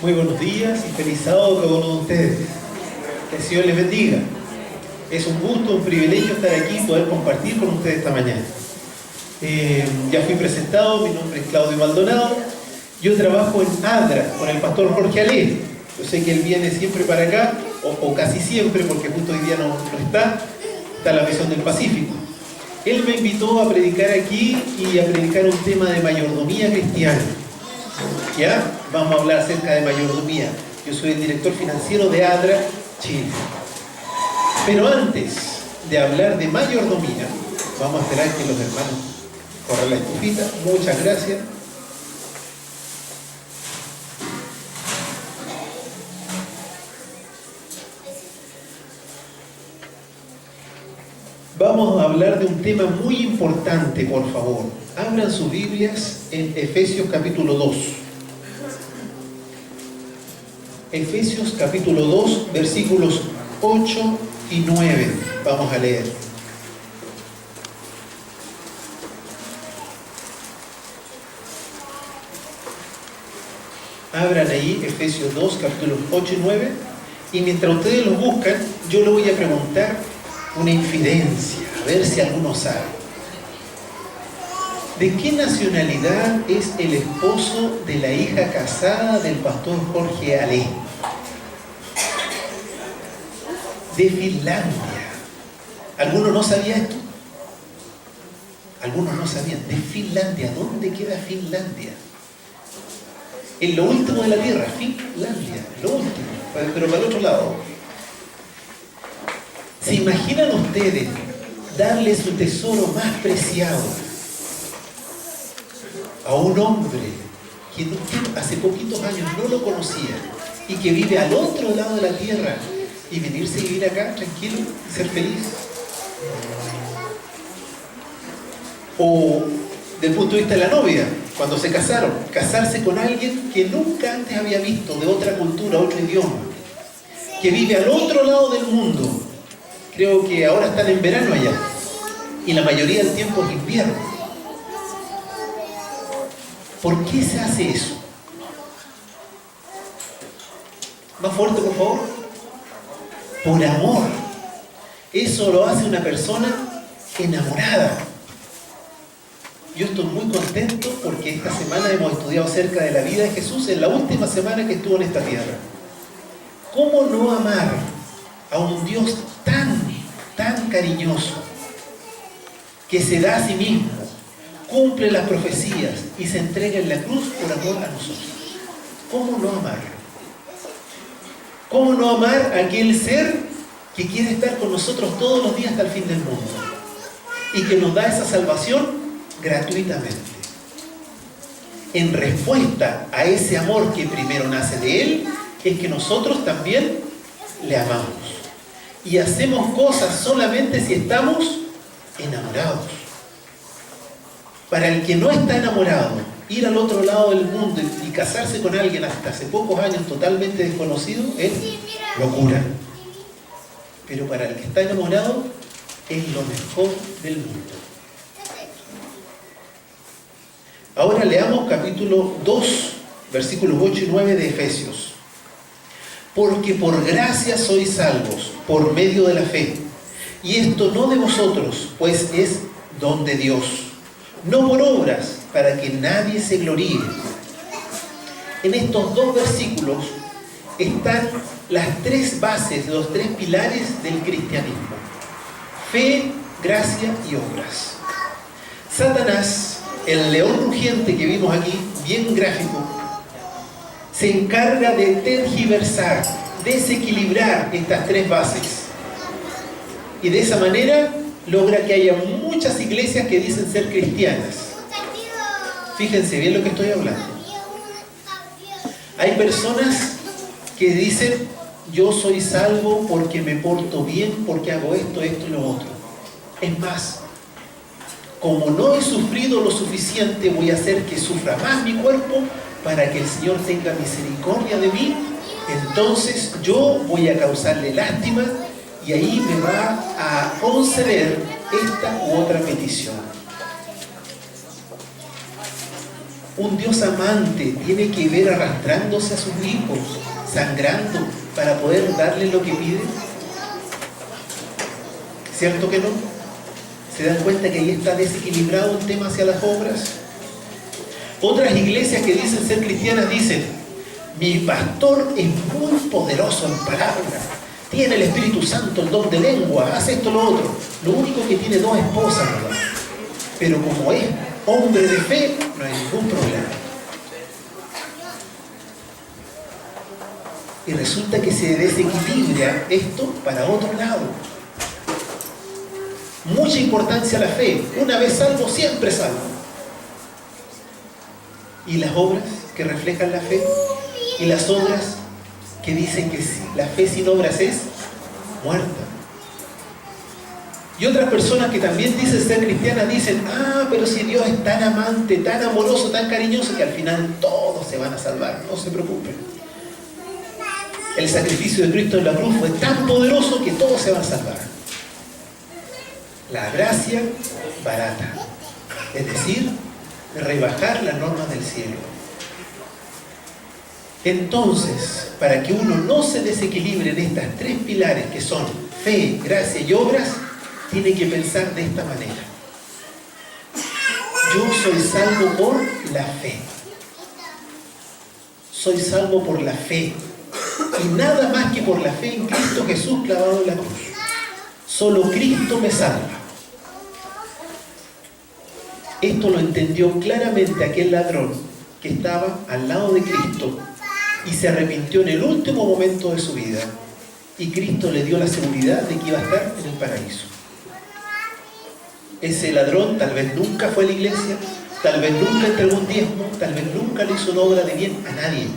Muy buenos días y feliz sábado a cada uno de ustedes. Que el Señor les bendiga. Es un gusto, un privilegio estar aquí y poder compartir con ustedes esta mañana. Ya fui presentado, mi nombre es Claudio Maldonado. Yo trabajo en ADRA con el pastor Jorge Alé. Yo sé que él viene siempre para acá, o casi siempre, porque justo hoy día no está en la misión del Pacífico. Él me invitó a predicar aquí y a predicar un tema de mayordomía cristiana. ¿Ya? Vamos a hablar acerca de mayordomía. Yo soy el director financiero de ADRA Chile. Pero antes de hablar de mayordomía, vamos a esperar que los hermanos corran la estufita. Muchas gracias. Vamos a hablar de un tema muy importante, por favor. Abran sus Biblias en Efesios capítulo 2. Efesios capítulo 2, versículos 8 y 9. Vamos a leer. Abran ahí Efesios 2, capítulos 8 y 9. Y mientras ustedes los buscan, yo le voy a preguntar una infidencia, a ver si alguno sabe. ¿De qué nacionalidad es el esposo de la hija casada del pastor Jorge Alé? De Finlandia. ¿Algunos no sabían esto? Algunos no sabían. De Finlandia. ¿Dónde queda Finlandia? En lo último de la tierra. Finlandia. Lo último. Pero para el otro lado. ¿Se imaginan ustedes darle su tesoro más preciado a un hombre que hace poquitos años no lo conocía y que vive al otro lado de la tierra y venirse a vivir acá tranquilo, ser feliz? O del punto de vista de la novia, cuando se casaron, casarse con alguien que nunca antes había visto, de otra cultura, otro idioma, que vive al otro lado del mundo. Creo que ahora están en verano allá y la mayoría del tiempo es invierno. ¿Por qué se hace eso? Más fuerte, por favor. Por amor. Eso lo hace una persona enamorada. Yo estoy muy contento porque esta semana hemos estudiado acerca de la vida de Jesús en la última semana que estuvo en esta tierra. ¿Cómo no amar a un Dios tan cariñoso, que se da a sí mismo, cumple las profecías y se entrega en la cruz por amor a nosotros? ¿Cómo no amarlo? ¿Cómo no amar a aquel ser que quiere estar con nosotros todos los días hasta el fin del mundo y que nos da esa salvación gratuitamente? En respuesta a ese amor que primero nace de Él, es que nosotros también le amamos. Y hacemos cosas solamente si estamos enamorados. Para el que no está enamorado, ir al otro lado del mundo y casarse con alguien hasta hace pocos años totalmente desconocido es locura. Pero para el que está enamorado es lo mejor del mundo. Ahora leamos capítulo 2, versículos 8 y 9 de Efesios. Porque por gracia sois salvos, por medio de la fe. Y esto no de vosotros, pues es don de Dios. No por obras, para que nadie se gloríe. En estos dos versículos están las tres bases, los tres pilares del cristianismo: fe, gracia y obras. Satanás, el león rugiente que vimos aquí, bien gráfico, se encarga de tergiversar, desequilibrar estas tres bases. Y de esa manera logra que haya muchas iglesias que dicen ser cristianas. Fíjense bien lo que estoy hablando. Hay personas que dicen: yo soy salvo porque me porto bien, porque hago esto, esto y lo otro. Es más, como no he sufrido lo suficiente, voy a hacer que sufra más mi cuerpo para que el Señor tenga misericordia de mí. Entonces yo voy a causarle lástima y ahí me va a conceder esta u otra petición. Un Dios amante tiene que ver arrastrándose a sus hijos, sangrando, para poder darle lo que pide. ¿Cierto que no? ¿Se dan cuenta que ahí está desequilibrado el tema hacia las obras? Otras iglesias que dicen ser cristianas dicen: mi pastor es muy poderoso en palabras, tiene el Espíritu Santo, el don de lengua, hace esto, lo otro. Lo único que tiene 2 esposas, ¿verdad? Pero como es hombre de fe, no hay ningún problema. Y resulta que se desequilibra esto para otro lado. Mucha importancia a la fe. Una vez salvo, siempre salvo. ¿Y las obras que reflejan la fe? ¿Y las obras que dicen que la fe sin obras es muerta? Y otras personas que también dicen ser cristianas dicen: pero si Dios es tan amante, tan amoroso, tan cariñoso, que al final todos se van a salvar, no se preocupen. El sacrificio de Cristo en la cruz fue tan poderoso que todos se van a salvar. La gracia barata, es decir, rebajar las normas del cielo. Entonces, para que uno no se desequilibre en estas 3 pilares que son fe, gracia y obras, tiene que pensar de esta manera: yo soy salvo por la fe. Soy salvo por la fe. Y nada más que por la fe en Cristo Jesús clavado en la cruz. Solo Cristo me salva. Esto lo entendió claramente aquel ladrón que estaba al lado de Cristo y se arrepintió en el último momento de su vida. Y Cristo le dio la seguridad de que iba a estar en el paraíso. Ese ladrón tal vez nunca fue a la iglesia, tal vez nunca entregó un diezmo, tal vez nunca le hizo una obra de bien a nadie.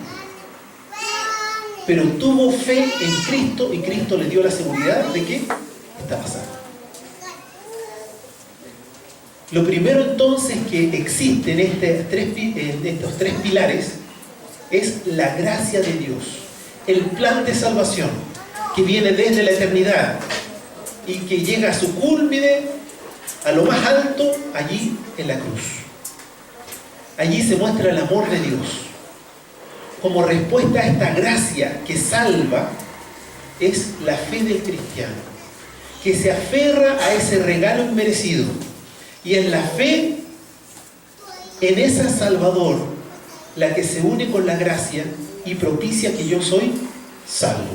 Pero tuvo fe en Cristo y Cristo le dio la seguridad de que está pasando. Lo primero entonces que existe en estos 3 pilares es la gracia de Dios, el plan de salvación que viene desde la eternidad y que llega a su cúlmine, a lo más alto, allí en la cruz. Allí se muestra el amor de Dios. Como respuesta a esta gracia que salva, es la fe del cristiano, que se aferra a ese regalo inmerecido. Y en la fe, en esa Salvador, la que se une con la gracia y propicia que yo soy salvo.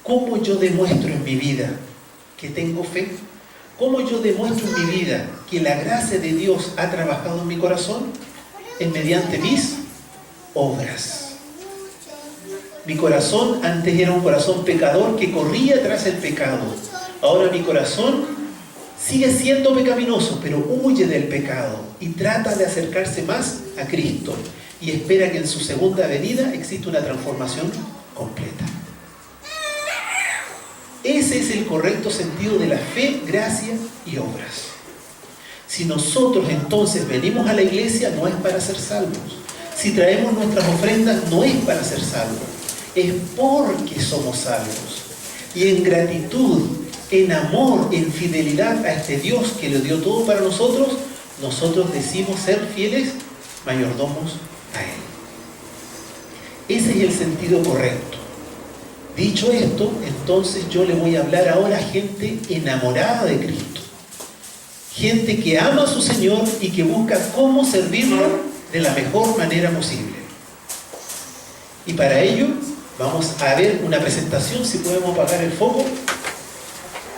¿Cómo yo demuestro en mi vida que tengo fe? ¿Cómo yo demuestro en mi vida que la gracia de Dios ha trabajado en mi corazón? Es mediante mis obras. Mi corazón antes era un corazón pecador que corría tras el pecado. Ahora mi corazón sigue siendo pecaminoso, pero huye del pecado y trata de acercarse más a Cristo y espera que en su segunda venida exista una transformación completa. Ese es el correcto sentido de la fe, gracia y obras. Si nosotros entonces venimos a la iglesia, no es para ser salvos. Si traemos nuestras ofrendas, no es para ser salvos. Es porque somos salvos. Y en gratitud, en amor, en fidelidad a este Dios que le dio todo para nosotros, nosotros decimos ser fieles mayordomos a Él. Ese es el sentido correcto. Dicho esto, entonces yo le voy a hablar ahora a gente enamorada de Cristo. Gente que ama a su Señor y que busca cómo servirlo de la mejor manera posible. Y para ello vamos a ver una presentación, si podemos apagar el foco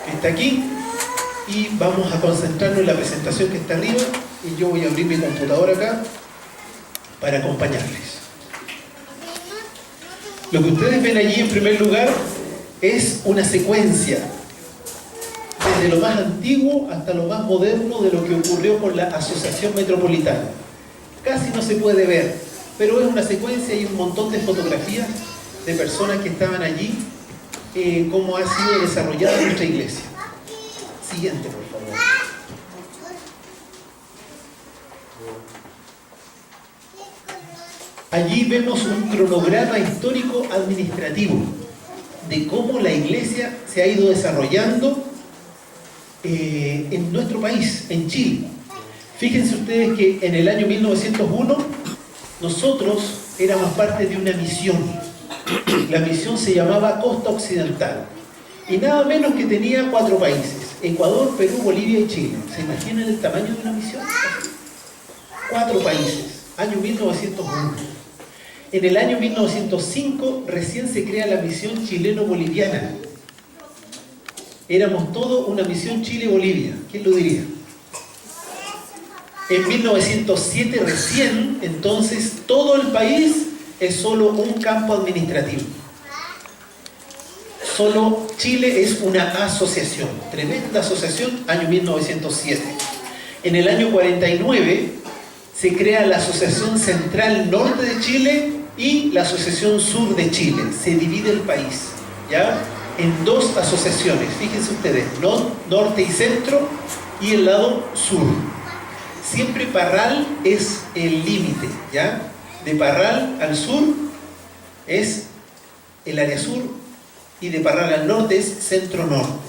que está aquí, y vamos a concentrarnos en la presentación que está arriba, y yo voy a abrir mi computadora acá para acompañarles. Lo que ustedes ven allí en primer lugar es una secuencia desde lo más antiguo hasta lo más moderno de lo que ocurrió con la Asociación Metropolitana. Casi no se puede ver, pero es una secuencia y un montón de fotografías de personas que estaban allí, cómo ha sido desarrollada nuestra iglesia. Siguiente, por favor. Allí vemos un cronograma histórico administrativo de cómo la iglesia se ha ido desarrollando en nuestro país, en Chile. Fíjense ustedes que en el año 1901 nosotros éramos parte de una misión. La misión se llamaba Costa Occidental y nada menos que tenía 4 países: Ecuador, Perú, Bolivia y Chile. ¿Se imaginan el tamaño de una misión? 4 países, año 1901. En el año 1905 recién se crea la misión chileno-boliviana. Éramos todo una misión Chile-Bolivia. ¿Quién lo diría? En 1907 recién, entonces, todo el país es solo un campo administrativo. Solo Chile es una asociación, tremenda asociación, año 1907. En el año 49 se crea la Asociación Central Norte de Chile y la Asociación Sur de Chile. Se divide el país, ¿ya?, en 2 asociaciones. Fíjense ustedes, norte y centro, y el lado sur. Siempre Parral es el límite, ¿ya? De Parral al sur es el área sur y de Parral al norte es centro-norte.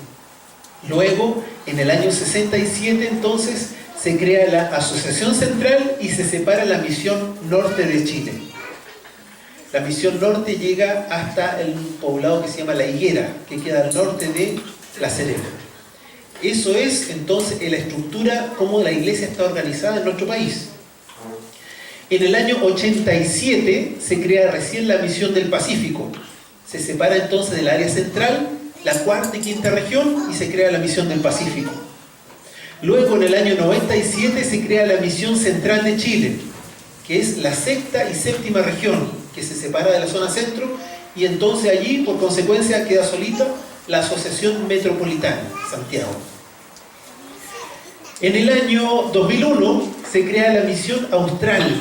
Luego, en el año 67, entonces, se crea la Asociación Central y se separa la Misión Norte de Chile. La Misión Norte llega hasta el poblado que se llama La Higuera, que queda al norte de La Serena. Eso es entonces la estructura como la iglesia está organizada en nuestro país. En el año 87 se crea recién la Misión del Pacífico. Se separa entonces del área central, la 4ª y 5ª región, y se crea la Misión del Pacífico. Luego en el año 97 se crea la Misión Central de Chile, que es la 6ª y 7ª región, que se separa de la zona centro, y entonces allí, por consecuencia, queda solita la Asociación Metropolitana, Santiago. En el año 2001 se crea la Misión Austral.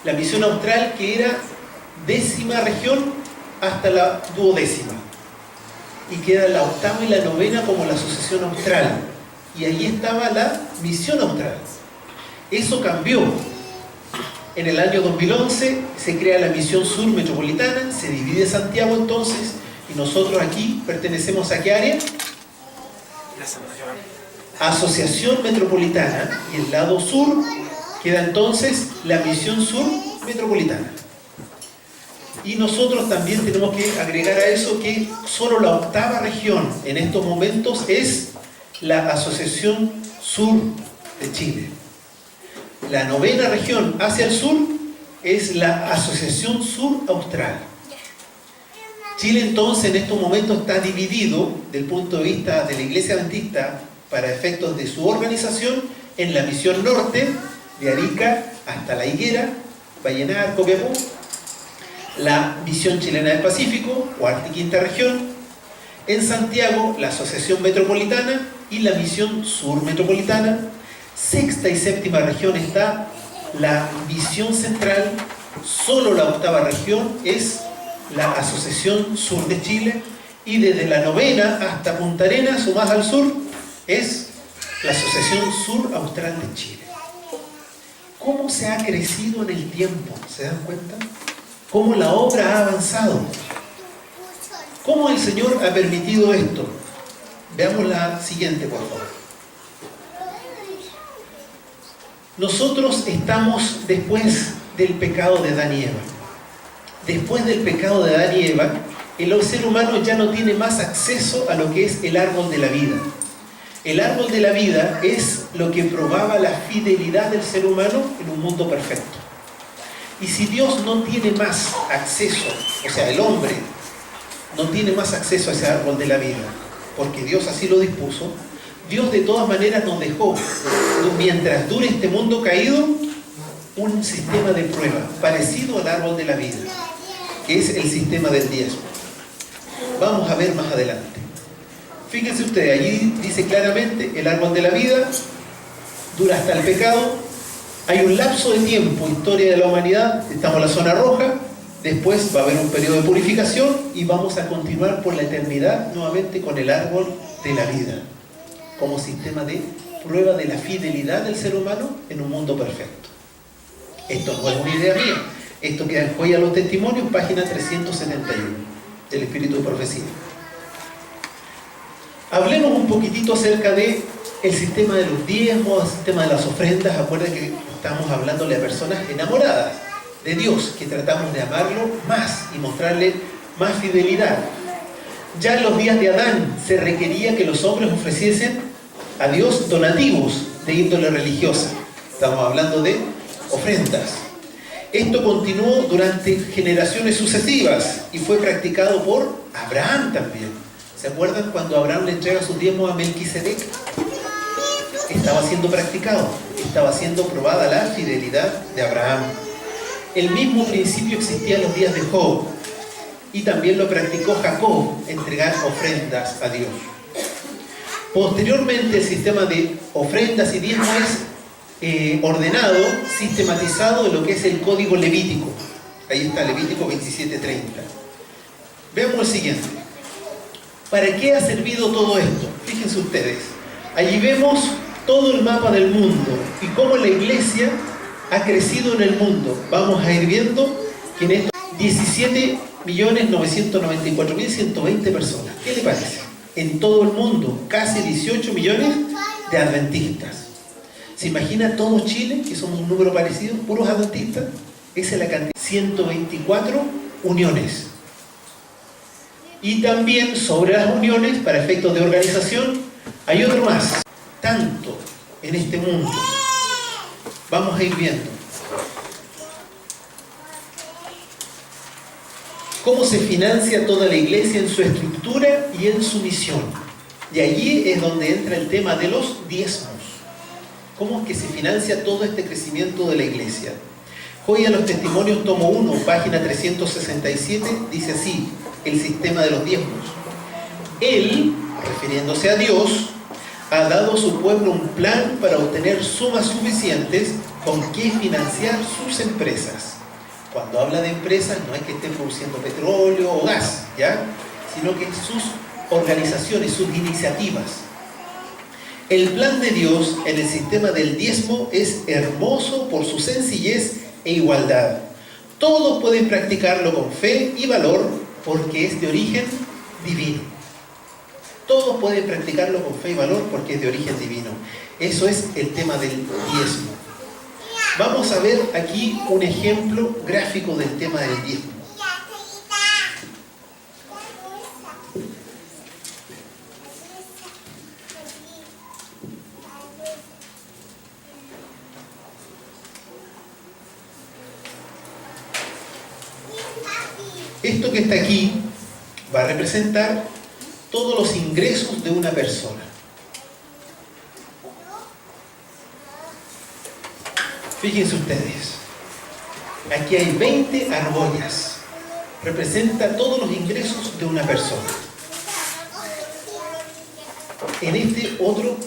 La Misión Austral, que era 10ª región hasta la 12ª. Y queda la 8ª y la 9ª como la Asociación Austral. Y allí estaba la Misión Austral. Eso cambió. En el año 2011 se crea la Misión Sur Metropolitana, se divide Santiago entonces, y nosotros aquí pertenecemos ¿a qué área? Asociación Metropolitana, y el lado sur queda entonces la Misión Sur Metropolitana. Y nosotros también tenemos que agregar a eso que solo la 8ª región en estos momentos es la Asociación Sur de Chile. La 9ª región hacia el sur es la Asociación Sur Austral. Chile entonces en estos momentos está dividido, del punto de vista de la Iglesia Adventista, para efectos de su organización, en la Misión Norte, de Arica hasta La Higuera, Vallenar, Copiapó, la Misión Chilena del Pacífico, 4ª y 5ª región, en Santiago, la Asociación Metropolitana y la Misión Sur Metropolitana. 6ª y 7ª región está la Misión Central. Solo la 8ª región es la Asociación Sur de Chile, y desde la 9ª hasta Punta Arenas o más al sur es la Asociación Sur Austral de Chile. ¿Cómo se ha crecido en el tiempo? ¿Se dan cuenta? ¿Cómo la obra ha avanzado? ¿Cómo el Señor ha permitido esto? Veamos la siguiente, por favor. Nosotros estamos después del pecado de Adán y Eva. Después del pecado de Adán y Eva, el ser humano ya no tiene más acceso a lo que es el árbol de la vida. El árbol de la vida es lo que probaba la fidelidad del ser humano en un mundo perfecto. Y si Dios no tiene más acceso, o sea, el hombre no tiene más acceso a ese árbol de la vida, porque Dios así lo dispuso, Dios de todas maneras nos dejó, mientras dure este mundo caído, un sistema de prueba parecido al árbol de la vida, que es el sistema del diezmo. Vamos a ver más adelante. Fíjense ustedes, allí dice claramente, el árbol de la vida dura hasta el pecado. Hay un lapso de tiempo, historia de la humanidad, estamos en la zona roja, después va a haber un periodo de purificación y vamos a continuar por la eternidad nuevamente con el árbol de la vida, como sistema de prueba de la fidelidad del ser humano en un mundo perfecto. Esto no es una idea mía, esto queda en Joya de los Testimonios, página 371 del Espíritu de Profecía. Hablemos un poquitito acerca de El sistema de los diezmos, el sistema de las ofrendas. Acuérdense que estamos hablándole a personas enamoradas de Dios, que tratamos de amarlo más y mostrarle más fidelidad. Ya en los días de Adán se requería que los hombres ofreciesen a Dios donativos de índole religiosa. Estamos hablando de ofrendas. Esto continuó durante generaciones sucesivas y fue practicado por Abraham también. ¿Se acuerdan cuando Abraham le entrega sus diezmos a Melquisedec? Estaba siendo practicado, estaba siendo probada la fidelidad de Abraham. El mismo principio existía en los días de Job y también lo practicó Jacob, entregar ofrendas a Dios. Posteriormente el sistema de ofrendas y diezmos es ordenado, sistematizado en lo que es el código levítico. Ahí está, Levítico 27:30. Veamos el siguiente. ¿Para qué ha servido todo esto? Fíjense ustedes. Allí vemos todo el mapa del mundo y cómo la iglesia ha crecido en el mundo. Vamos a ir viendo que en estos 17.994.120 personas. ¿Qué le parece? En todo el mundo, casi 18 millones de adventistas. ¿Se imagina todo Chile, que somos un número parecido, puros adventistas? Esa es la cantidad. 124 uniones. Y también sobre las uniones, para efectos de organización, hay otro más. Tanto en este mundo. Vamos a ir viendo cómo se financia toda la iglesia en su estructura y en su misión. Y allí es donde entra el tema de los diezmos. ¿Cómo es que se financia todo este crecimiento de la iglesia? Joya a los Testimonios, tomo 1, página 367, dice así, el sistema de los diezmos. Él, refiriéndose a Dios, ha dado a su pueblo un plan para obtener sumas suficientes con que financiar sus empresas. Cuando habla de empresas, no es que estén produciendo petróleo o gas, ¿ya? Sino que sus organizaciones, sus iniciativas. El plan de Dios en el sistema del diezmo es hermoso por su sencillez e igualdad. Todos pueden practicarlo con fe y valor porque es de origen divino. Todos pueden practicarlo con fe y valor porque es de origen divino. Eso es el tema del diezmo. Vamos a ver aquí un ejemplo gráfico del tema del diezmo. Esto que está aquí va a representar todos los ingresos de una persona. Fíjense ustedes, aquí hay 20 argollas, representa todos los ingresos de una persona. En este otro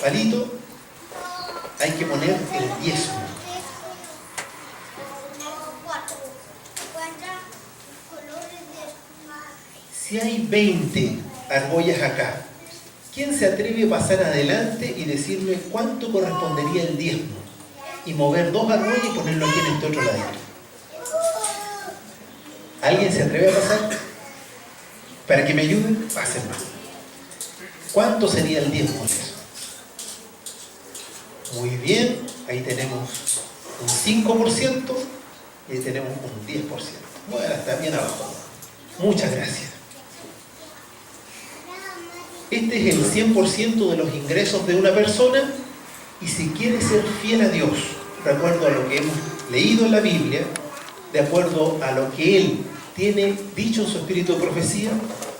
palito hay que poner el diezmo. Si hay 20 argollas acá, ¿quién se atreve a pasar adelante y decirme cuánto correspondería el diezmo? Y mover 2 argollas y ponerlo aquí en este otro ladito. ¿Alguien se atreve a pasar? Para que me ayuden, pásenme. ¿Cuánto sería el diezmo de eso? Muy bien, ahí tenemos un 5% y ahí tenemos un 10%. Bueno, está bien abajo. Muchas gracias. Este es el 100% de los ingresos de una persona y si quiere ser fiel a Dios, de acuerdo a lo que hemos leído en la Biblia, de acuerdo a lo que Él tiene dicho en su espíritu de profecía,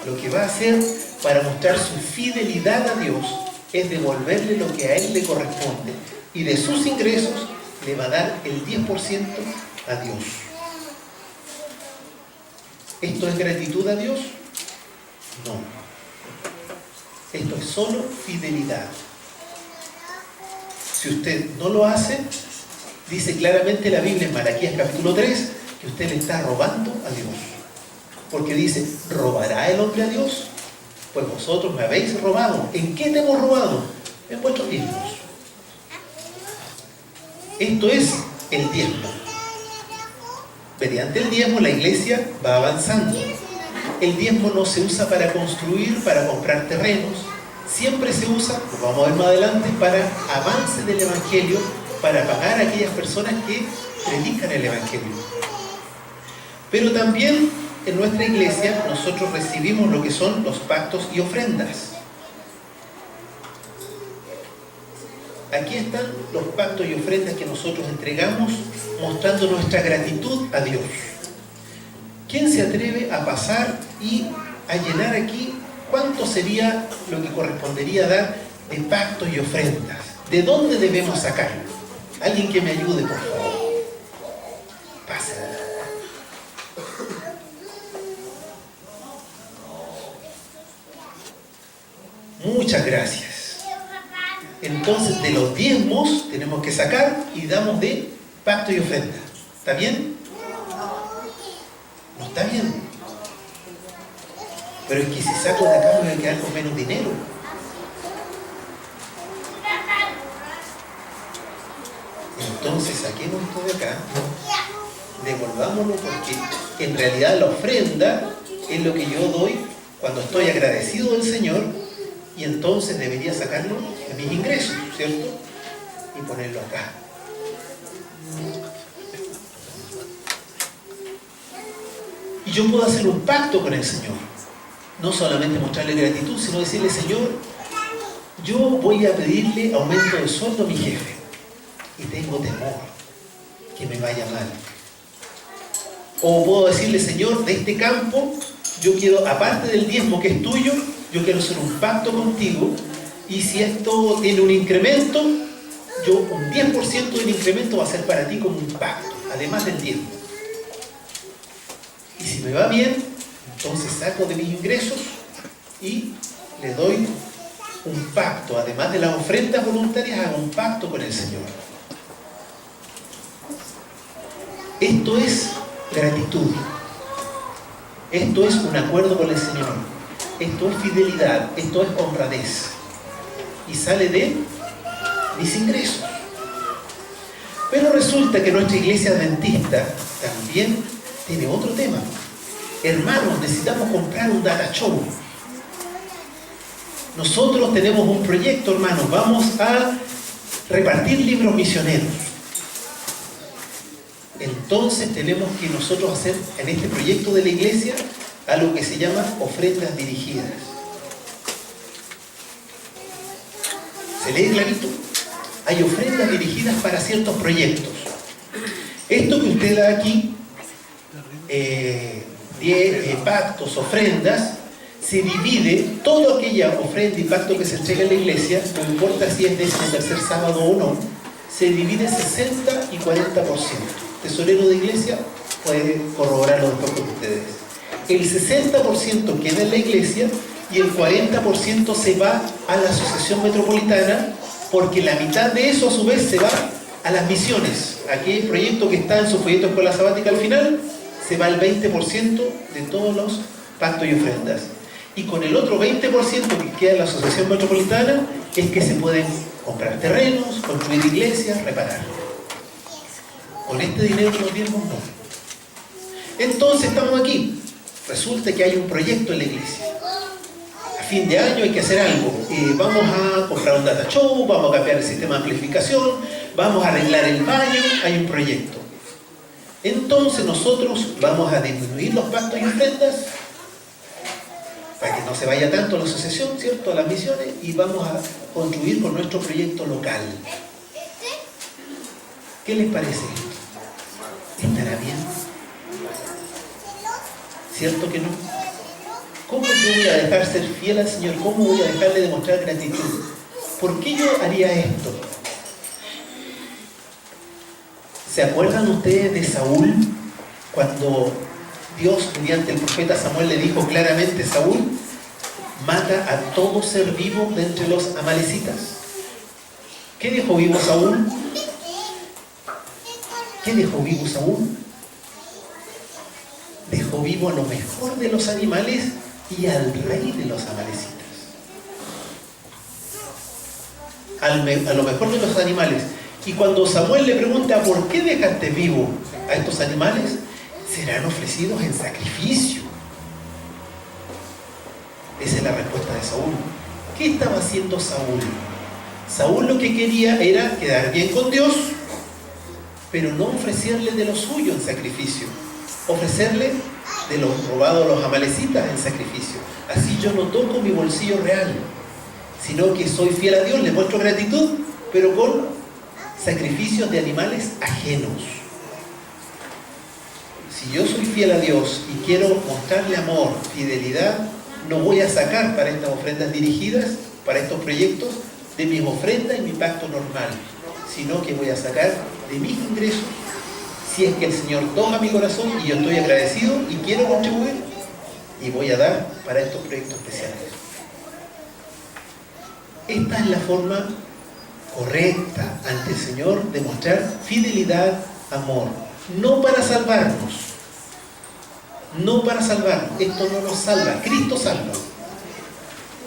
lo que va a hacer para mostrar su fidelidad a Dios es devolverle lo que a Él le corresponde y de sus ingresos le va a dar el 10% a Dios. ¿Esto es gratitud a Dios? No. Esto es solo fidelidad. Si usted no lo hace, dice claramente la Biblia en Malaquías capítulo 3 que usted le está robando a Dios. Porque dice, ¿robará el hombre a Dios? Pues vosotros me habéis robado. ¿En qué te hemos robado? En vuestros diezmos. Esto es el diezmo. Mediante el diezmo la iglesia va avanzando. El diezmo no se usa para construir, para comprar terrenos, siempre se usa, lo vamos a ver más adelante, para avance del Evangelio, para pagar a aquellas personas que predican el Evangelio. Pero también en nuestra iglesia nosotros recibimos lo que son los pactos y ofrendas. Aquí están los pactos y ofrendas que nosotros entregamos mostrando nuestra gratitud a Dios. ¿Quién se atreve a pasar y a llenar aquí cuánto sería lo que correspondería dar de pactos y ofrendas? ¿De dónde debemos sacarlo? Alguien que me ayude, por favor. Pase. Muchas gracias. Entonces, de los diezmos tenemos que sacar y damos de pacto y ofrenda. ¿Está bien? No está bien. Pero es que si saco de acá me voy a quedar con menos dinero. Entonces saquemos esto de acá, devolvámoslo, porque en realidad la ofrenda es lo que yo doy cuando estoy agradecido del Señor, y entonces debería sacarlo de mis ingresos, ¿cierto? Y ponerlo acá. Y yo puedo hacer un pacto con el Señor. No solamente mostrarle gratitud, sino decirle: Señor, yo voy a pedirle aumento de sueldo a mi jefe y tengo temor que me vaya mal. O puedo decirle: Señor, de este campo yo quiero, aparte del diezmo que es tuyo, yo quiero hacer un pacto contigo, y si esto tiene un incremento, yo un 10% del incremento va a ser para ti como un pacto, además del diezmo. Y si me va bien, entonces saco de mis ingresos y le doy un pacto, además de las ofrendas voluntarias, hago un pacto con el Señor. Esto es gratitud. Esto es un acuerdo con el Señor. Esto es fidelidad. Esto es honradez. Y sale de mis ingresos. Pero resulta que nuestra iglesia adventista también tiene otro tema. Hermanos, necesitamos comprar un data show. Nosotros tenemos un proyecto, hermanos. Vamos a repartir libros misioneros. Entonces tenemos que nosotros hacer en este proyecto de la iglesia algo que se llama ofrendas dirigidas. ¿Se lee clarito? Hay ofrendas dirigidas para ciertos proyectos. Esto que usted da aquí, 10 pactos, ofrendas, se divide, toda aquella ofrenda y pacto que se entrega en la iglesia, no importa si es de ese tercer sábado o no, se divide 60 y 40%. Tesorero de iglesia puede corroborarlo después con ustedes. El 60% queda en la iglesia y el 40% se va a la asociación metropolitana, porque la mitad de eso a su vez se va a las misiones. Aquel proyecto que está en su folleto Escuela Sabática al final, se va el 20% de todos los pactos y ofrendas. Y con el otro 20% que queda en la asociación metropolitana es que se pueden comprar terrenos, construir iglesias, reparar. Con este dinero que nos dieron, no. Entonces estamos aquí. Resulta que hay un proyecto en la iglesia. A fin de año hay que hacer algo. Vamos a comprar un data show, vamos a cambiar el sistema de amplificación, vamos a arreglar el baño, hay un proyecto. Entonces nosotros vamos a disminuir los pactos y ofrendas para que no se vaya tanto a la asociación, ¿cierto?, a las misiones, y vamos a contribuir con nuestro proyecto local. ¿Qué les parece esto? ¿Estará bien? ¿Cierto que no? ¿Cómo yo voy a dejar ser fiel al Señor? ¿Cómo voy a dejarle demostrar gratitud? ¿Por qué yo haría esto? ¿Se acuerdan ustedes de Saúl? Cuando Dios, mediante el profeta Samuel, le dijo claramente: Saúl, mata a todo ser vivo de entre los amalecitas. ¿Qué dejó vivo Saúl? ¿Qué dejó vivo Saúl? Dejó vivo a lo mejor de los animales y al rey de los amalecitas. A lo mejor de los animales. Y cuando Samuel le pregunta: ¿por qué dejaste vivo a estos animales? Serán ofrecidos en sacrificio. Esa es la respuesta de Saúl. ¿Qué estaba haciendo Saúl? Saúl lo que quería era quedar bien con Dios, pero no ofrecerle de lo suyo en sacrificio, ofrecerle de lo robado a los amalecitas en sacrificio. Así yo no toco mi bolsillo real, sino que soy fiel a Dios, le muestro gratitud, pero con sacrificios de animales ajenos. Si yo soy fiel a Dios y quiero mostrarle amor, fidelidad, no voy a sacar para estas ofrendas dirigidas, para estos proyectos, de mis ofrendas y mi pacto normal, sino que voy a sacar de mis ingresos, si es que el Señor toca mi corazón y yo estoy agradecido y quiero contribuir, y voy a dar para estos proyectos especiales. Esta es la forma correcta ante el Señor de mostrar fidelidad, amor, no para salvarnos, no para salvarnos, esto no nos salva, Cristo salva.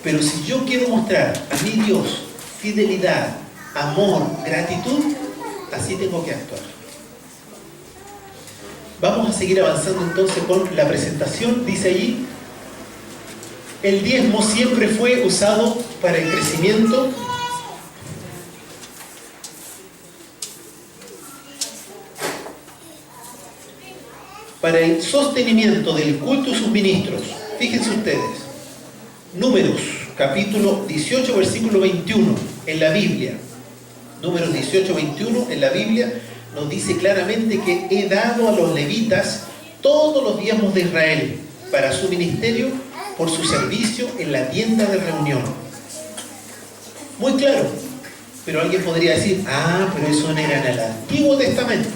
Pero si yo quiero mostrar a mi Dios fidelidad, amor, gratitud, así tengo que actuar. Vamos a seguir avanzando entonces con la presentación. Dice allí, el diezmo siempre fue usado para el crecimiento, para el sostenimiento del culto y sus ministros. Fíjense ustedes, Números, capítulo 18, versículo 21, en la Biblia. Números 18, 21, en la Biblia, nos dice claramente que he dado a los levitas todos los diezmos de Israel para su ministerio por su servicio en la tienda de reunión. Muy claro, pero alguien podría decir, pero eso no era en el Antiguo Testamento.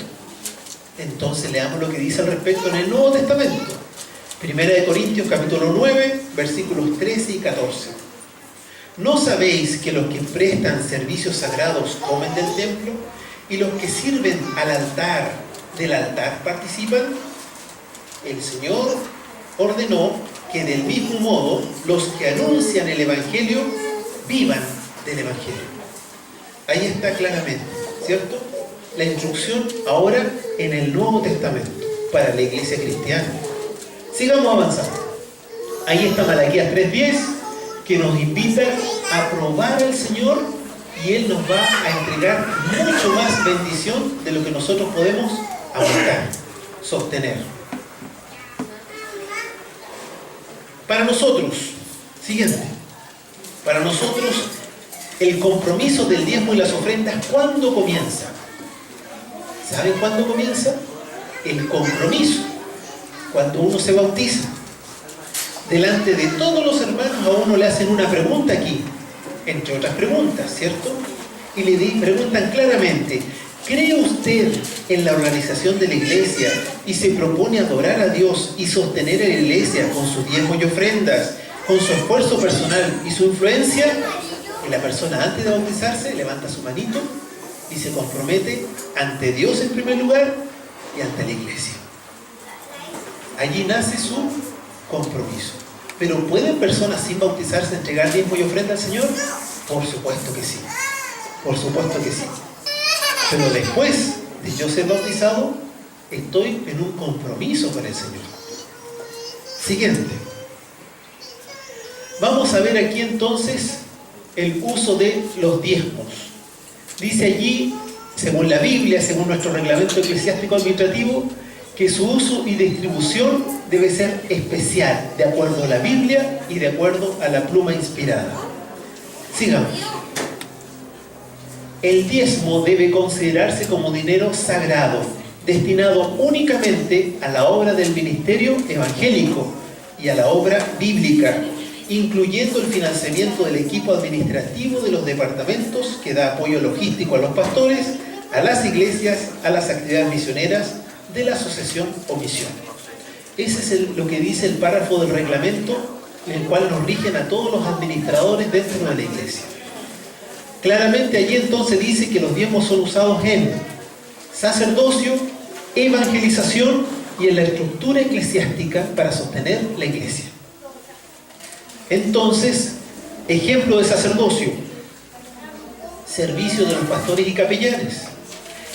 Entonces leamos lo que dice al respecto en el Nuevo Testamento. Primera de Corintios capítulo 9, versículos 13 y 14. ¿No sabéis que los que prestan servicios sagrados comen del templo y los que sirven del altar participan? El Señor ordenó que del mismo modo los que anuncian el Evangelio vivan del Evangelio. Ahí está claramente, ¿cierto? La instrucción ahora en el Nuevo Testamento para la iglesia cristiana. Sigamos avanzando. Ahí está Malaquías 3:10, que nos invita a probar al Señor y Él nos va a entregar mucho más bendición de lo que nosotros podemos aguantar, sostener. Para nosotros, siguiente, para nosotros el compromiso del diezmo y las ofrendas, ¿cuándo comienza? ¿Saben cuándo comienza? El compromiso, cuando uno se bautiza. Delante de todos los hermanos a uno le hacen una pregunta aquí, entre otras preguntas, ¿cierto? Y le preguntan claramente, ¿cree usted en la organización de la iglesia y se propone adorar a Dios y sostener a la iglesia con sus diezmos y ofrendas, con su esfuerzo personal y su influencia? Y la persona antes de bautizarse levanta su manito y se compromete ante Dios en primer lugar y ante la iglesia. Allí nace su compromiso. ¿Pero pueden personas sin bautizarse entregar diezmo y ofrenda al Señor? Por supuesto que sí. Por supuesto que sí. Pero después de yo ser bautizado, estoy en un compromiso con el Señor. Siguiente. Vamos a ver aquí entonces el uso de los diezmos. Dice allí, según la Biblia, según nuestro reglamento eclesiástico administrativo, que su uso y distribución debe ser especial, de acuerdo a la Biblia y de acuerdo a la pluma inspirada. Sigamos. El diezmo debe considerarse como dinero sagrado, destinado únicamente a la obra del ministerio evangélico y a la obra bíblica, incluyendo el financiamiento del equipo administrativo de los departamentos que da apoyo logístico a los pastores, a las iglesias, a las actividades misioneras de la asociación o misión. Ese es lo que dice el párrafo del reglamento, en el cual nos rigen a todos los administradores dentro de la iglesia. Claramente allí entonces dice que los diezmos son usados en sacerdocio, evangelización y en la estructura eclesiástica para sostener la iglesia. Entonces, ejemplo de sacerdocio, servicio de los pastores y capellanes.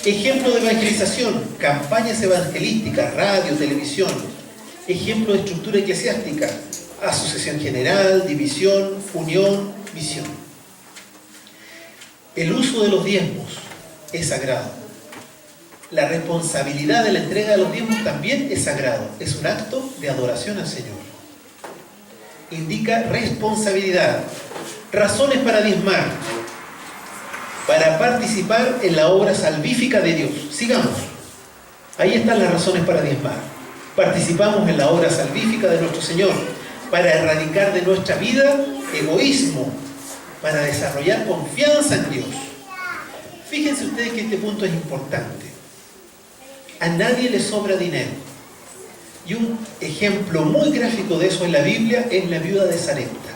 Ejemplo de evangelización, campañas evangelísticas, radio, televisión. Ejemplo de estructura eclesiástica, asociación general, división, unión, visión. El uso de los diezmos es sagrado. La responsabilidad de la entrega de los diezmos también es sagrado. Es un acto de adoración al Señor. Indica responsabilidad. Razones para diezmar. Para participar en la obra salvífica de Dios. Sigamos. Ahí están las razones para diezmar. Participamos en la obra salvífica de nuestro Señor. Para erradicar de nuestra vida egoísmo. Para desarrollar confianza en Dios. Fíjense ustedes que este punto es importante. A nadie le sobra dinero. Y un ejemplo muy gráfico de eso en la Biblia es la viuda de Sarepta.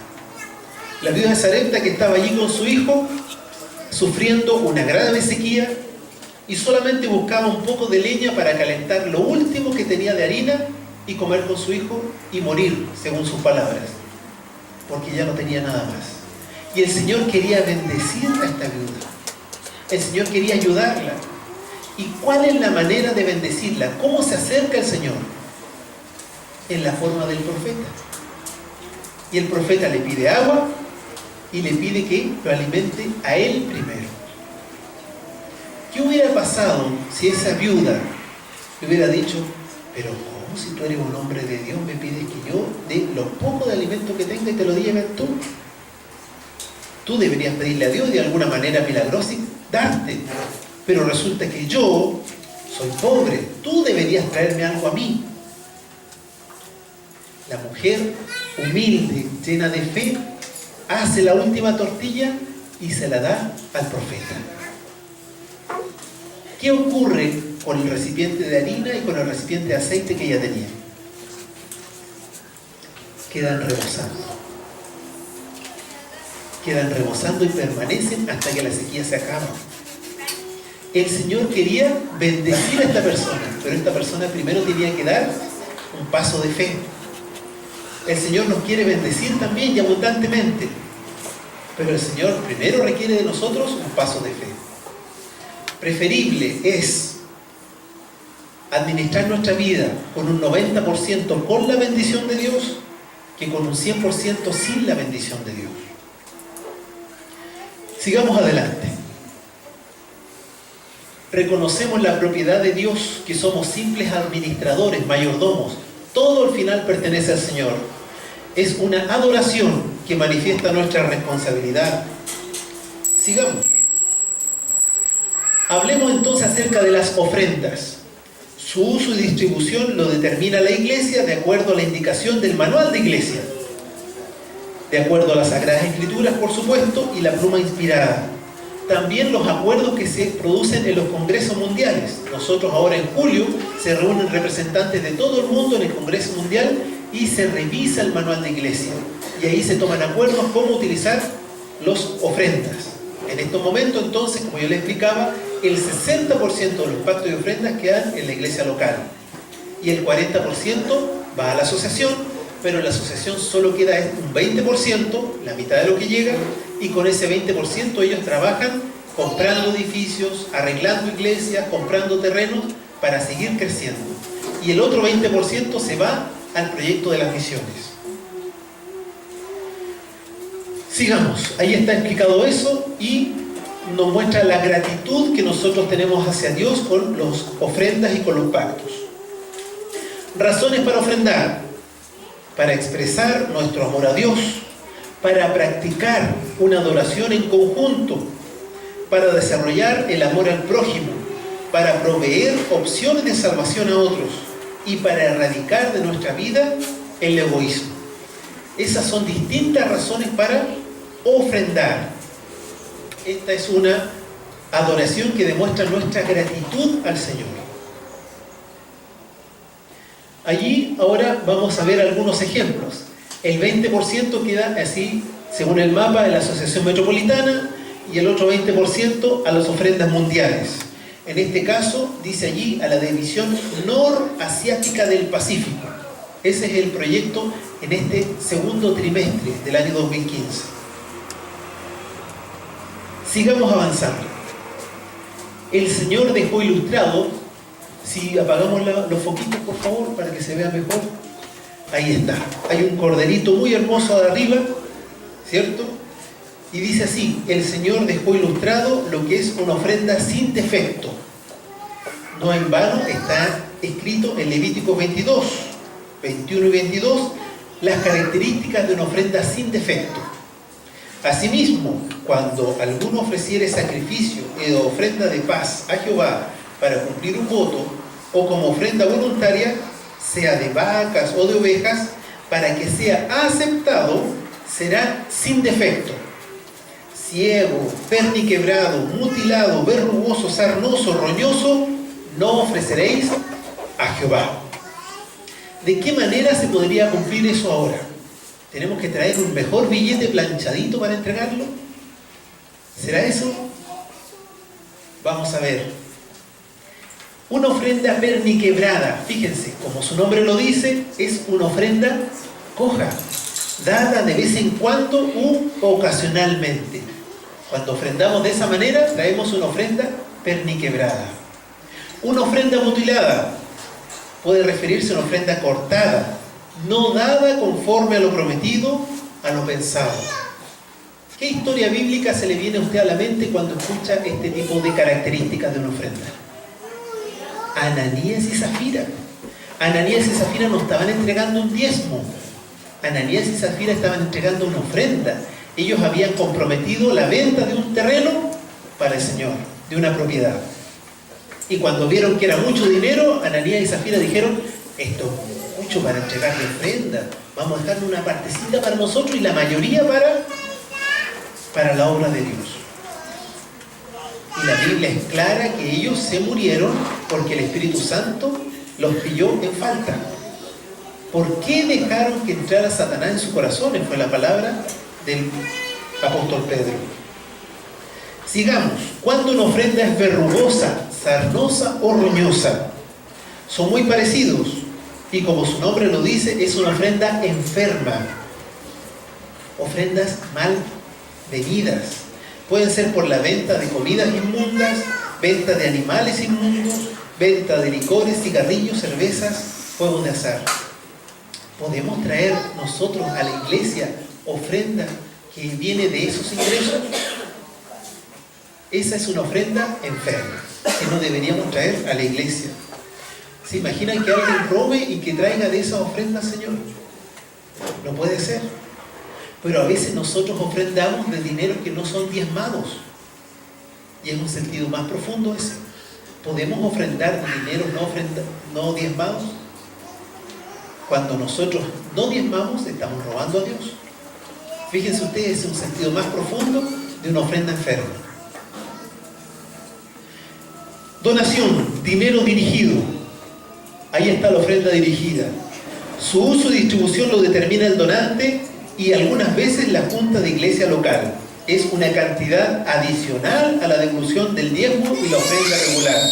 La viuda de Sarepta que estaba allí con su hijo, sufriendo una grave sequía, y solamente buscaba un poco de leña para calentar lo último que tenía de harina y comer con su hijo y morir, según sus palabras, porque ya no tenía nada más. Y el Señor quería bendecir a esta viuda. El Señor quería ayudarla. ¿Y cuál es la manera de bendecirla? ¿Cómo se acerca el Señor? En la forma del profeta. Y el profeta le pide agua y le pide que lo alimente a él primero. ¿Qué hubiera pasado si esa viuda le hubiera dicho, pero ¿cómo si tú eres un hombre de Dios me pides que yo dé lo poco de alimento que tenga y te lo lleves tú? Tú deberías pedirle a Dios de alguna manera milagrosa y darte. Pero resulta que yo soy pobre. Tú deberías traerme algo a mí. La mujer humilde, llena de fe, hace la última tortilla y se la da al profeta. ¿Qué ocurre con el recipiente de harina y con el recipiente de aceite que ella tenía? Quedan rebosando. Quedan rebosando y permanecen hasta que la sequía se acaba. El Señor quería bendecir a esta persona, pero esta persona primero tenía que dar un paso de fe. El Señor nos quiere bendecir también y abundantemente, pero el Señor primero requiere de nosotros un paso de fe. Preferible es administrar nuestra vida con un 90% con la bendición de Dios que con un 100% sin la bendición de Dios. Sigamos adelante. Reconocemos la propiedad de Dios, que somos simples administradores, mayordomos. Todo al final pertenece al Señor. Es una adoración que manifiesta nuestra responsabilidad. Sigamos. Hablemos entonces acerca de las ofrendas. Su uso y distribución lo determina la Iglesia de acuerdo a la indicación del manual de Iglesia. De acuerdo a las Sagradas Escrituras, por supuesto, y la pluma inspirada. También los acuerdos que se producen en los congresos mundiales. Nosotros ahora en julio se reúnen representantes de todo el mundo en el Congreso Mundial y se revisa el manual de Iglesia. Y ahí se toman acuerdos cómo utilizar las ofrendas. En estos momentos, entonces, como yo les explicaba, el 60% de los pactos de ofrendas quedan en la iglesia local. Y el 40% va a la asociación, pero en la asociación solo queda un 20%, la mitad de lo que llega, y con ese 20% ellos trabajan comprando edificios, arreglando iglesias, comprando terrenos para seguir creciendo. Y el otro 20% se va al proyecto de las misiones. Sigamos, ahí está explicado eso y nos muestra la gratitud que nosotros tenemos hacia Dios con las ofrendas y con los pactos. Razones para ofrendar: para expresar nuestro amor a Dios, para practicar una adoración en conjunto, para desarrollar el amor al prójimo, para proveer opciones de salvación a otros y para erradicar de nuestra vida el egoísmo. Esas son distintas razones para ofrendar. Esta es una adoración que demuestra nuestra gratitud al Señor. Allí ahora vamos a ver algunos ejemplos. El 20% queda así, según el mapa de la Asociación Metropolitana, y el otro 20% a las ofrendas mundiales. En este caso, dice allí, a la División Norasiática del Pacífico. Ese es el proyecto en este segundo trimestre del año 2015. Sigamos avanzando. El Señor dejó ilustrado, si apagamos los foquitos por favor para que se vea mejor. Ahí está. Hay un corderito muy hermoso de arriba, ¿cierto? Y dice así: el Señor dejó ilustrado lo que es una ofrenda sin defecto. No en vano está escrito en Levítico 22, 21 y 22, las características de una ofrenda sin defecto. Asimismo, cuando alguno ofreciere sacrificio o ofrenda de paz a Jehová para cumplir un voto, o como ofrenda voluntaria, sea de vacas o de ovejas, para que sea aceptado, será sin defecto. Ciego, perniquebrado, mutilado, verrugoso, sarnoso, roñoso, no ofreceréis a Jehová. ¿De qué manera se podría cumplir eso ahora? ¿Tenemos que traer un mejor billete planchadito para entregarlo? ¿Será eso? Vamos a ver. Una ofrenda perniquebrada, fíjense, como su nombre lo dice, es una ofrenda coja, dada de vez en cuando u ocasionalmente. Cuando ofrendamos de esa manera, traemos una ofrenda perniquebrada. Una ofrenda mutilada puede referirse a una ofrenda cortada, no dada conforme a lo prometido, a lo pensado. ¿Qué historia bíblica se le viene a usted a la mente cuando escucha este tipo de características de una ofrenda? Ananías y Zafira. Ananías y Zafira no estaban entregando un diezmo. Ananías y Zafira estaban entregando una ofrenda. Ellos habían comprometido la venta de un terreno para el Señor, de una propiedad. Y cuando vieron que era mucho dinero, Ananías y Zafira dijeron: esto es mucho para entregarle ofrenda. Vamos a dejarle una partecita para nosotros y la mayoría para la obra de Dios. Y la Biblia es clara que ellos se murieron porque el Espíritu Santo los pilló en falta. ¿Por qué dejaron que entrara Satanás en sus corazones? Fue la palabra del apóstol Pedro. Sigamos. Cuando una ofrenda es verrugosa, sarnosa o roñosa, son muy parecidos. Y como su nombre lo dice, es una ofrenda enferma. Ofrendas mal venidas. Pueden ser por la venta de comidas inmundas, venta de animales inmundos, venta de licores, cigarrillos, cervezas, juegos de azar. ¿Podemos traer nosotros a la iglesia ofrenda que viene de esos ingresos? Esa es una ofrenda enferma que no deberíamos traer a la iglesia. ¿Se imaginan que alguien robe y que traiga de esa ofrenda, Señor? No puede ser. Pero a veces nosotros ofrendamos de dinero que no son diezmados. Y es un sentido más profundo ese. ¿Podemos ofrendar de dinero no diezmados? Cuando nosotros no diezmamos, estamos robando a Dios. Fíjense ustedes, es un sentido más profundo de una ofrenda enferma. Donación, dinero dirigido. Ahí está la ofrenda dirigida. Su uso y distribución lo determina el donante y algunas veces la junta de iglesia local. Es una cantidad adicional a la devolución del diezmo y la ofrenda regular.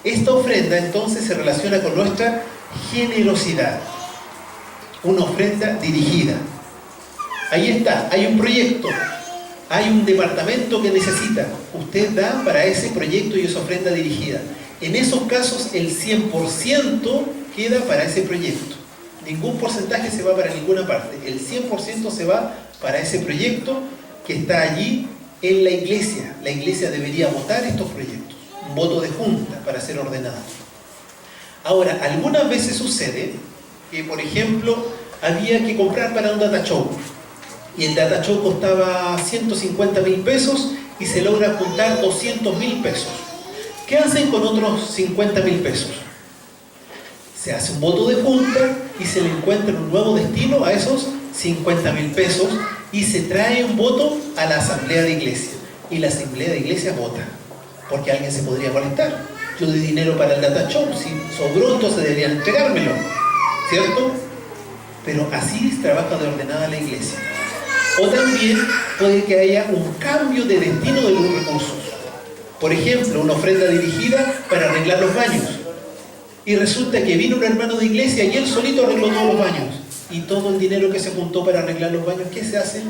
Esta ofrenda entonces se relaciona con nuestra generosidad. Una ofrenda dirigida. Ahí está, hay un proyecto, hay un departamento que necesita. Usted da para ese proyecto y esa ofrenda dirigida. En esos casos el 100% queda para ese proyecto. Ningún porcentaje se va para ninguna parte. El 100% se va para ese proyecto que está allí en la iglesia. La iglesia debería votar estos proyectos. Un voto de junta para ser ordenado. Ahora, algunas veces sucede que, por ejemplo, había que comprar para un data show. Y el data show costaba 150.000 pesos y se logra juntar 200.000 pesos. ¿Qué hacen con otros 50.000 pesos? Se hace un voto de junta y se le encuentra un nuevo destino a esos 50.000 pesos y se trae un voto a la asamblea de iglesia. Y la asamblea de iglesia vota, porque alguien se podría molestar. Yo doy dinero para el data show, si sobró entonces deberían entregármelo, ¿cierto? Pero así trabaja de ordenada la iglesia. O también puede que haya un cambio de destino de los recursos. Por ejemplo, una ofrenda dirigida para arreglar los baños. Y resulta que vino un hermano de iglesia y él solito arregló todos los baños. Y todo el dinero que se juntó para arreglar los baños, ¿qué se hace?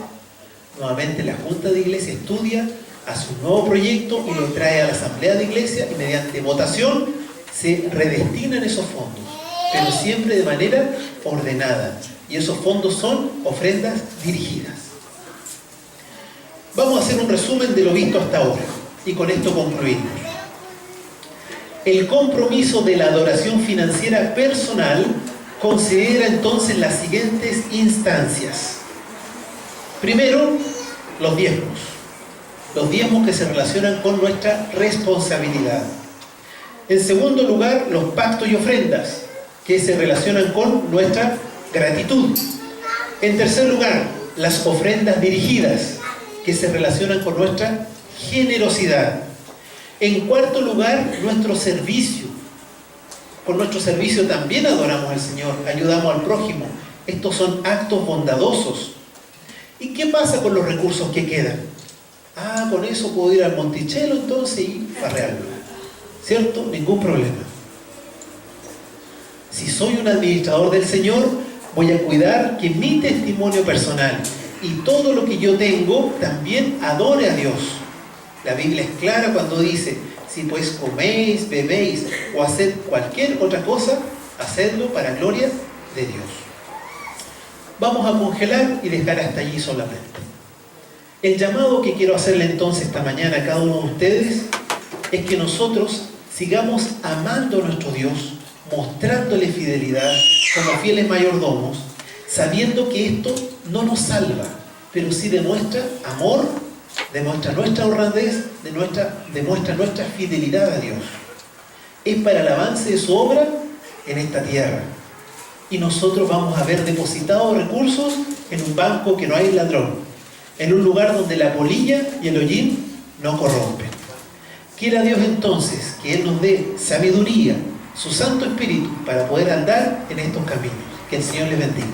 Nuevamente la junta de iglesia estudia, hace un nuevo proyecto y lo trae a la asamblea de iglesia y mediante votación se redestinan esos fondos, pero siempre de manera ordenada. Y esos fondos son ofrendas dirigidas. Vamos a hacer un resumen de lo visto hasta ahora y con esto concluimos. El compromiso de la adoración financiera personal considera entonces las siguientes instancias. Primero, los diezmos. Los diezmos que se relacionan con nuestra responsabilidad. En segundo lugar, los pactos y ofrendas, que se relacionan con nuestra gratitud. En tercer lugar, las ofrendas dirigidas, que se relacionan con nuestra generosidad. En cuarto lugar, nuestro servicio. Con nuestro servicio también adoramos al Señor, ayudamos al prójimo. Estos son actos bondadosos. ¿Y qué pasa con los recursos que quedan? Con eso puedo ir al Monticello entonces y farrearlo. ¿Cierto? Ningún problema. Si soy un administrador del Señor, voy a cuidar que mi testimonio personal y todo lo que yo tengo también adore a Dios. La Biblia es clara cuando dice, si pues coméis, bebéis o haced cualquier otra cosa, hacedlo para gloria de Dios. Vamos a congelar y dejar hasta allí solamente. El llamado que quiero hacerle entonces esta mañana a cada uno de ustedes es que nosotros sigamos amando a nuestro Dios, mostrándole fidelidad como fieles mayordomos, sabiendo que esto no nos salva, pero sí demuestra amor, demuestra nuestra honradez, demuestra nuestra fidelidad a Dios. Es para el avance de su obra en esta tierra. Y nosotros vamos a haber depositado recursos en un banco que no hay ladrón, en un lugar donde la polilla y el hollín no corrompen. Quiera Dios entonces que Él nos dé sabiduría, su Santo Espíritu, para poder andar en estos caminos. Que el Señor les bendiga.